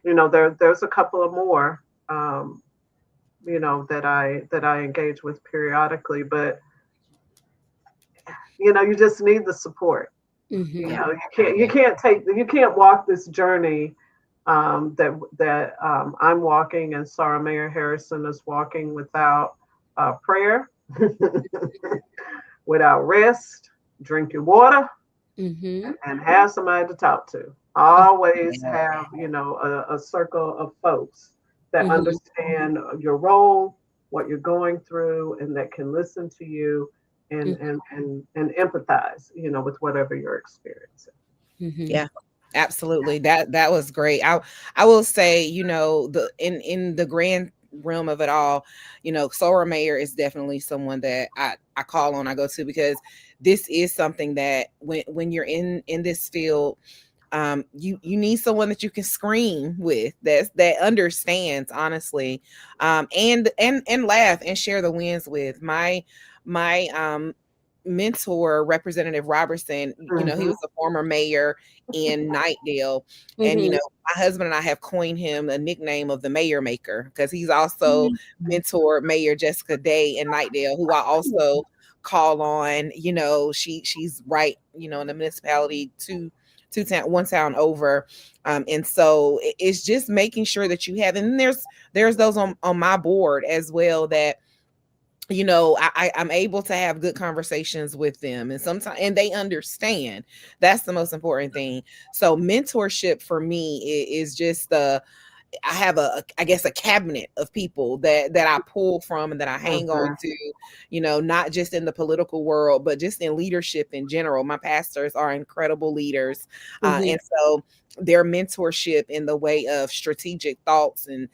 there's a couple of more that I engage with periodically, but you just need the support. You can't walk this journey that I'm walking, and Sarah Mayer Harrison is walking, without prayer, without rest, drink your water, and have somebody to talk to. Always have a circle of folks that understand your role, what you're going through, and that can listen to you and empathize, with whatever you're experiencing. Yeah. Absolutely. That was great. I will say, in the grand realm of it all, Soror Mayer is definitely someone that I call on, I go to, because this is something that when you're in this field, you need someone that you can scream with, that understands, honestly, and laugh and share the wins with. My mentor, Representative Robertson, he was a former mayor in Knightdale, and my husband and I have coined him a nickname of the Mayor Maker, because he's also mentored Mayor Jessica Day in Knightdale, who I also call on. She's right, in the municipality one town over, and so it's just making sure that you have, and there's those on my board as well that I'm able to have good conversations with them, and they understand. That's the most important thing. So mentorship for me is just I have a cabinet of people that I pull from and that I hang on to, not just in the political world, but just in leadership in general. My pastors are incredible leaders. And so their mentorship in the way of strategic thoughts and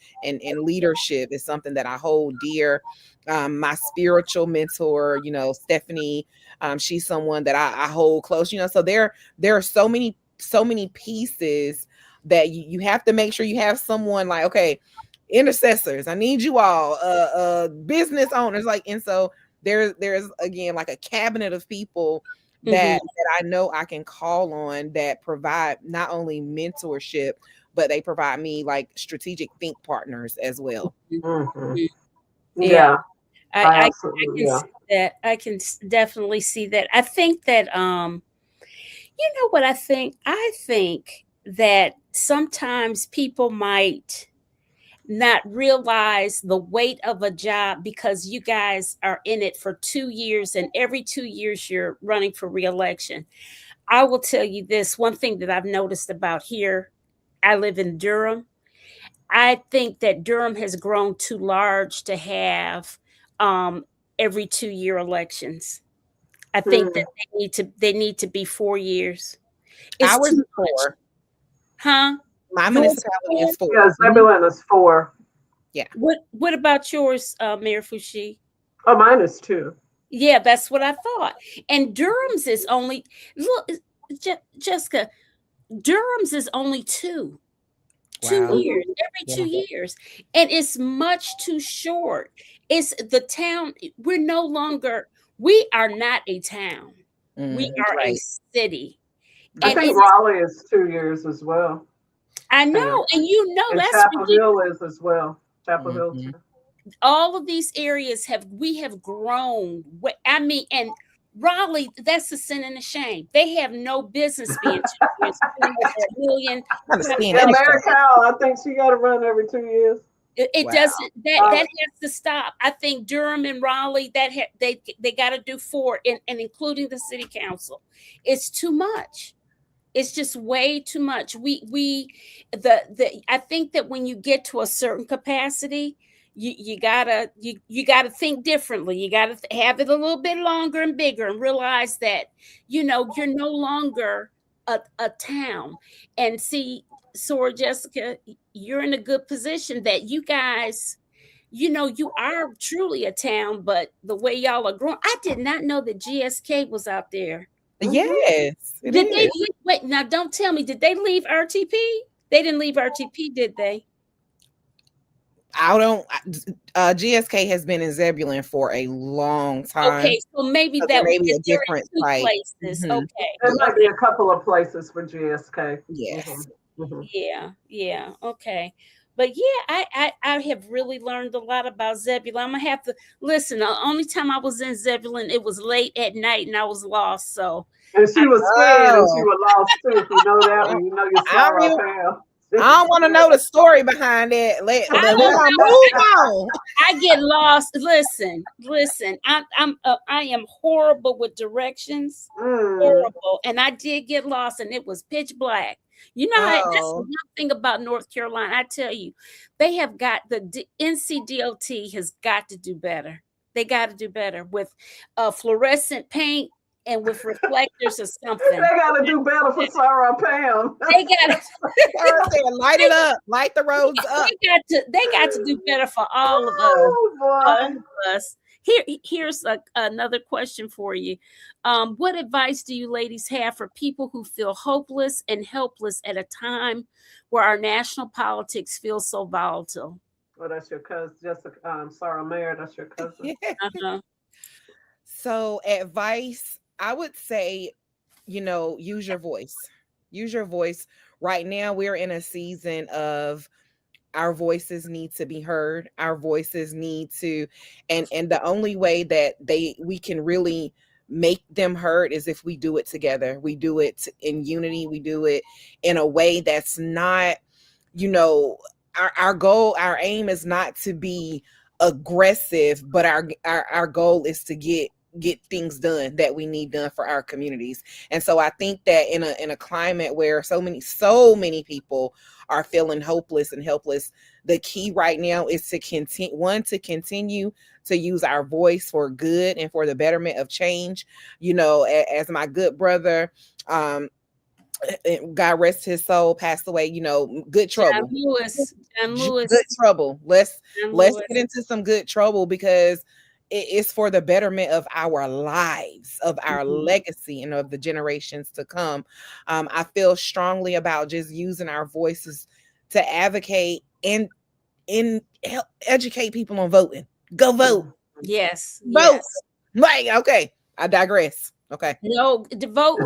leadership is something that I hold dear. My spiritual mentor, Stephanie, she's someone that I hold close, so there are so many so many pieces that you have to make sure you have someone like, okay, intercessors, I need you all, business owners, like, and so there's again like a cabinet of people that I know I can call on that provide not only mentorship, but they provide me like strategic think partners as well. Yeah, I can absolutely. see that. I can definitely see that. I think that you know what I think? I think that sometimes people might not realize the weight of a job because you guys are in it for 2 years, and every 2 years you're running for reelection. I will tell you this one thing that I've noticed about here. I live in Durham. I think that Durham has grown too large to have every 2 year elections. I think that they need to be 4 years. It's Ours too is 4. Huh? My Yours municipality is 4. Yeah, Zebulon is 4. Yeah. What about yours, Mayor Foushee? Oh, mine is 2. Yeah, that's what I thought. And Durham's is only look, Jessica. Durham's is only 2. Wow. 2 years, every 2 years, and it's much too short. It's the town. We are not a town. We are a city. I think Raleigh is 2 years as well. I know, and and that's Chapel ridiculous. Hill is as well. Chapel Hill too. All of these areas have grown. I mean, and Raleigh, that's a sin and a shame. They have no business being 2 years. $1 million. Mary Kyle, I think she got to run every 2 years. It doesn't. That has to stop. I think Durham and Raleigh they got to do 4, and including the city council. It's too much. It's just way too much. I think that when you get to a certain capacity, you gotta think differently. You gotta have it a little bit longer and bigger, and realize that you're no longer a town. And see, Sora Jessica, you're in a good position that you guys, you are truly a town. But the way y'all are growing, I did not know that GSK was out there. Yes. Wait, now don't tell me, did they leave RTP? They didn't leave RTP, did they? GSK has been in Zebulon for a long time. Okay, so maybe that may be a different site. Places. Okay. There might be a couple of places for GSK. Yes. Yeah. Okay. But yeah, I have really learned a lot about Zebulon. I'm gonna have to listen. The only time I was in Zebulon, it was late at night and I was lost. So and she was scared and she was lost too. If you know that one, you know your sorrow, Pam. I don't want to know the story behind it. Move on. I get lost. Listen. I am horrible with directions. Horrible, and I did get lost, and it was pitch black. You know, that's one thing about North Carolina. I tell you, they have got the NCDOT has got to do better. They got to do better with fluorescent paint and with reflectors or something. They got to do better for Sarah Pam. They got to light it up, light the roads up. They got to do better for all of us. Oh boy. All of us. Here's another question for you. What advice do you ladies have for people who feel hopeless and helpless at a time where our national politics feels so volatile? Well, that's your cousin, Jessica. Sarah Mayer, that's your cousin. So, advice, I would say, use your voice. Use your voice. Right now, we're in a season of our voices need to be heard. Our voices need to, and the only way that we can really make them heard is if we do it together. We do it in unity. We do it in a way that's not, our goal, our aim is not to be aggressive, but our goal is to get things done that we need done for our communities. And so I think that in a climate where so many people are feeling hopeless and helpless, the key right now is to continue to use our voice for good and for the betterment of change. As my good brother, God rest his soul, passed away, good trouble. John Lewis. Good trouble. Let's get into some good trouble, because it's for the betterment of our lives, of our legacy, and of the generations to come. I feel strongly about just using our voices to advocate and help educate people on voting. Go vote. Yes, Vote. yes. Like, okay, I digress. Okay. No, the vote.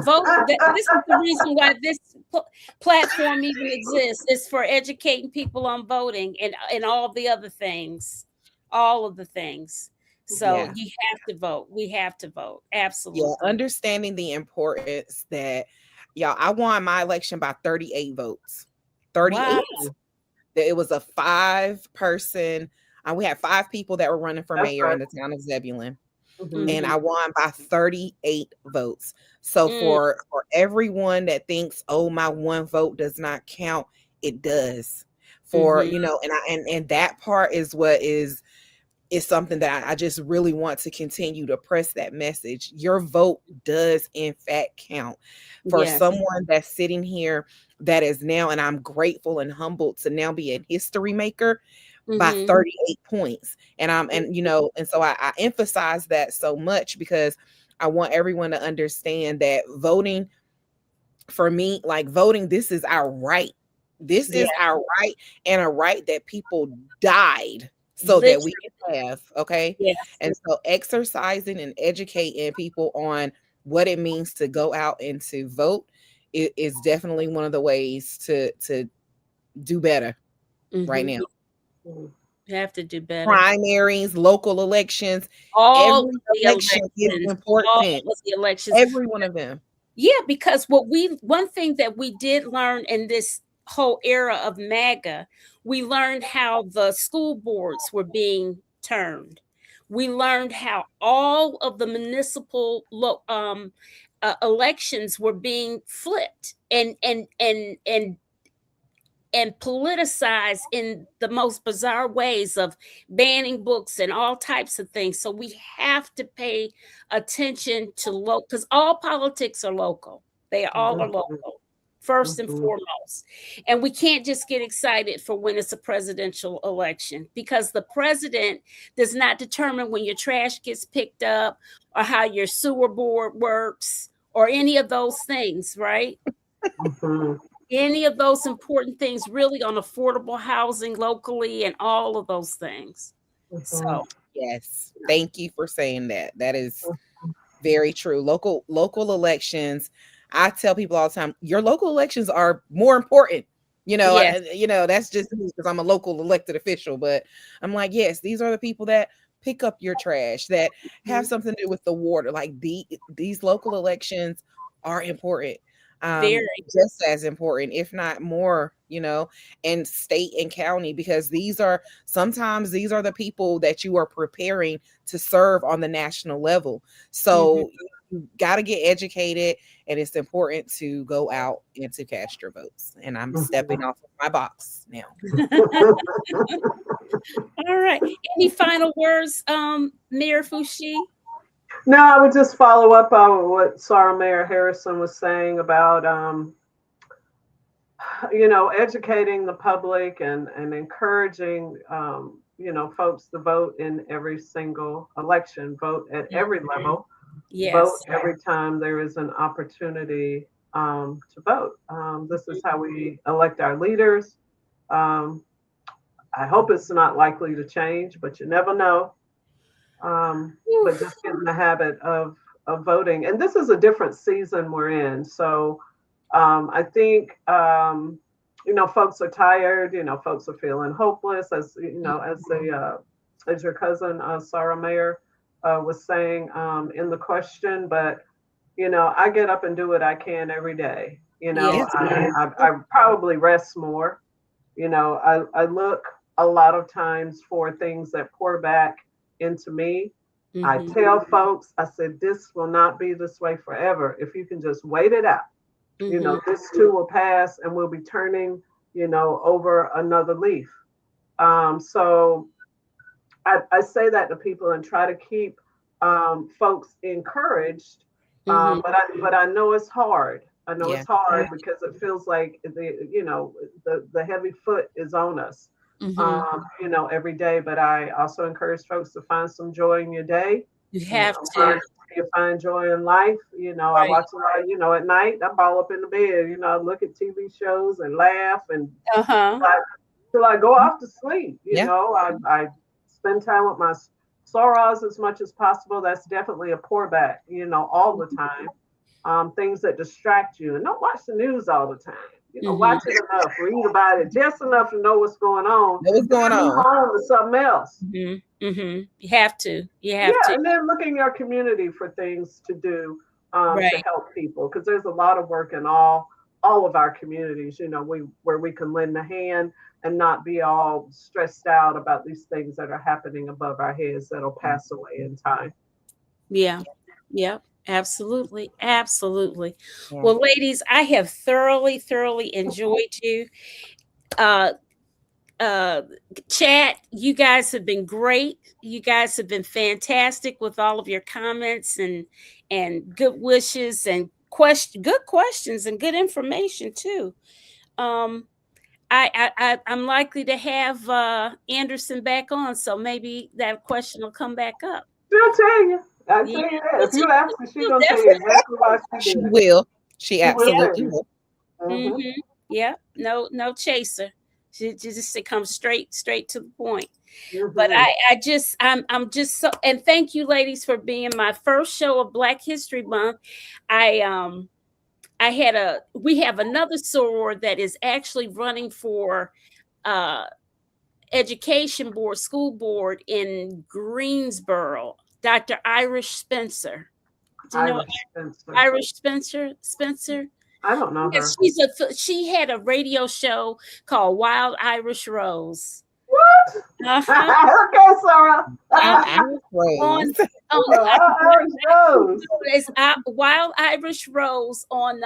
This is the reason why this platform even exists. It's for educating people on voting and all the other things, all of the things. So Yeah. you have to vote. We have to vote. Yeah. Absolutely. Understanding the importance that, y'all, I won my election by 38 votes. 38. Wow. It was a 5-person. We had 5 people that were running for mayor in the town of Zebulon. And I won by 38 votes. So for everyone that thinks, oh, my one vote does not count, it does. For you know, and that part is what is something that I just really want to continue to press that message. Your vote does in fact count. For Yes. someone that's sitting here that is now, and I'm grateful and humbled to now be a history maker by 38 points. And you know, and so I emphasize that so much because I want everyone to understand that voting, for me, like voting, this is our right. This is our right, and a right that people died so that we can have. Okay. Yes. And so exercising and educating people on what it means to go out and to vote is definitely one of the ways to do better right now. You have to do better. Primaries, local elections, All every the election is elections, important. all of the elections. Every one of them. Yeah, because one thing that we did learn in this whole era of MAGA, we learned how the school boards were being turned. We learned how all of the municipal elections were being flipped and politicized in the most bizarre ways of banning books and all types of things. So we have to pay attention to local, because all politics are local. They all are local, first and foremost. And we can't just get excited for when it's a presidential election, because the president does not determine when your trash gets picked up or how your sewer board works or any of those things, right? Any of those important things, really, on affordable housing locally and all of those things. So yes, thank you for saying that. That is very true. Local elections, I tell people all the time, your local elections are more important. You know, that's just me because I'm a local elected official, but I'm like, yes, these are the people that pick up your trash, that have something to do with the water. Like these local elections are important. very. Just as important, if not more, you know, and state and county, because sometimes these are the people that you are preparing to serve on the national level. So you got to get educated, and it's important to go out and to cast your votes. And I'm stepping off of my box now. All right. Any final words, Mayor Foushee? No, I would just follow up on what Sarah Mayor Harrison was saying about, educating the public and encouraging, folks to vote in every single election, vote at every level, vote every time there is an opportunity to vote. This is how we elect our leaders. I hope it's not likely to change, but you never know. But just get in the habit of voting. And this is a different season we're in. So I think, folks are tired, folks are feeling hopeless, as your cousin, Sarah Mayer, was saying in the question. But, I get up and do what I can every day. I probably rest more. I look a lot of times for things that pour back into me. I tell folks, I said, this will not be this way forever. If you can just wait it out, this too will pass, and we'll be turning, over another leaf. So I say that to people and try to keep folks encouraged. But I know it's hard. I know it's hard because it feels like the heavy foot is on us. you know, every day. But I also encourage folks to find some joy in your day. You You have know, to. find joy in life. You know, I Right. watch a lot, you know, at night, I ball up in the bed, you know, I look at TV shows and laugh and Uh-huh. till I go off to sleep. You Yeah. know, I spend time with my sorrows as much as possible. That's definitely a pour back, you know, all the time. Things that distract you, and don't watch the news all the time. You know, watch it enough, read about it just enough to know what's going on. What was going Move on? on to something else. You have to. You have Yeah, to. and then look in your community for things to do to Right. help people, because there's a lot of work in all of our communities. You know, where we can lend a hand and not be all stressed out about these things that are happening above our heads that'll pass away in time. Yeah. Yep. Absolutely. Absolutely. Yeah. Well, ladies, I have thoroughly enjoyed you. Uh uh Chat, you guys have been great. You guys have been fantastic with all of your comments and good wishes and good questions and good information too. Um I'm likely to have Anderson back on, so maybe that question will come back up. She'll tell you. I Yeah, tell you that. well, If you ask her, she's she'll gonna tell you definitely. exactly why she She did it. will. She She will tell absolutely you. will. Hmm. Yeah, no chaser. She just to come straight to the point. But Hmm. I'm just so, and thank you, ladies, for being my first show of Black History Month. I we have another soror that is actually running for uh education board, school board in Greensboro, Dr. Irish Spencer. Do you know Irish Spencer. Irish Spencer? Spencer? I don't know Yes, her. she had a radio show called Wild Irish Rose. What? Uh-huh. Okay, Sarah. I On, was Irish Rose. it's Wild Irish Rose on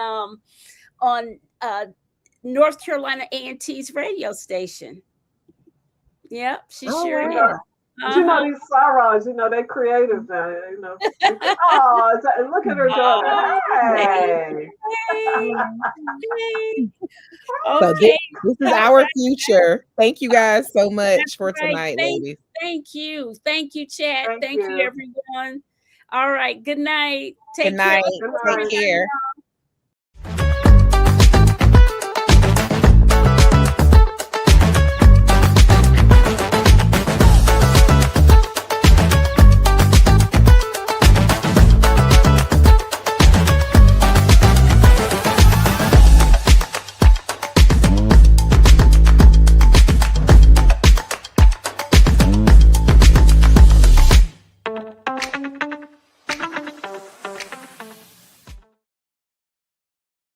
North Carolina A&T's radio station. Yep, she Oh, sure You is. know, but you know these Sarahs, you know, they're creative now. You know, oh, look at her daughter. Oh, Hey. hey, hey. So Okay, this is our future. Thank you guys so much for right. tonight, ladies. Thank you, chat. Thank Thank you, you. everyone. All right, good night. Good Take care. night. Good Take night. care.